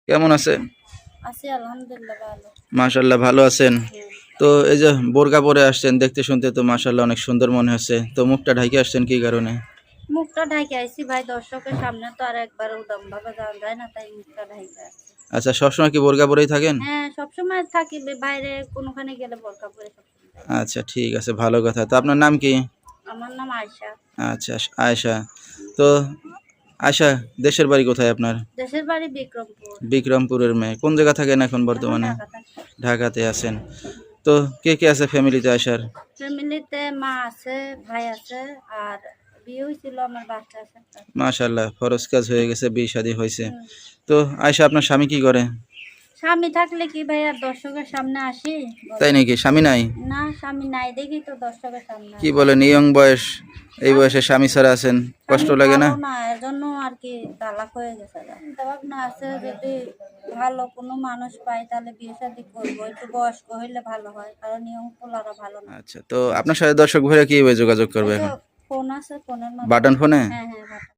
কেমন আছে? আছি আলহামদুলিল্লাহ ভালো। মাশাআল্লাহ ভালো আছেন। তো এই যে বোরকা পরে আসছেন, দেখতে শুনতে তো মাশাআল্লাহ অনেক সুন্দর মনে হচ্ছে। তো মুখটা ঢাকে আসছেন কি কারণে? মুখটা ঢাকে আইছি ভাই, দর্শকের সামনে তো আর একবার উদম ভাবে যাওয়া যায় না, তাই মুখটা ঢাকে আসছি। আচ্ছা, সবসময় কি বোরকা পরেই থাকেন? হ্যাঁ, সবসময় থাকি বাইরে কোনোখানে গেলে বোরকা পরে সবসময় থাকি। আচ্ছা, ঠিক আছে, ভালো কথা। তো আপনার নাম কি? আমার নাম আয়শা। আচ্ছা, আয়েশা। তো আয়েশা, দেশের বাড়ি কোথায় আপনার? দেশের বাড়ি বিক্রমপুর। বিক্রমপুরের মেয়ে। কোন জায়গা থাকেন এখন এখন বর্তমানে? ঢাকা থাকি। ঢাকাতে আছেন। তো কে কে আছে ফ্যামিলিতে আয়েশার? ফ্যামিলিতে মা আছে, ভাই আছে, আর বিয়ে হয়েছিল, আমার বাচ্চা আছে একটা। মাশাআল্লাহ, ফরজ কাজ হয়ে গেছে, বিয়ে শাদী হয়েছে। হুম। তো আয়েশা, আপনার স্বামী কি করে? স্বামী থাকলে কি ভাই আর দর্শকের সামনে আসি? তাই বলেন। নাকি, স্বামী নাই? না, স্বামী নাই দেখি তো দর্শকের সামনে কি আসি। বলেন, ইয়ং বয়স, এই বয়সে স্বামী ছাড়া আছেন, কষ্ট স্বামী লাগে না? ভালো না, এজন্য আর কি তালাক হয়ে গেছে। চিন্তা ভাবনা আছে, যদি ভালো কোনো মানুষ পাই তাহলে বিয়ে শাদী করবো। একটু বয়স্ক হইলে ভালো হয়, কারণ ইয়ং পোলারা ভালো না। আচ্ছা, তো আপনার সাথে দর্শক ভাইরা কিভাবে যোগাযোগ এই করবে তো এখন? ফোন আছে, ফোনের মাধ্যমে। বাটন ফোনে? হ্যাঁ হ্যাঁ, বাটা।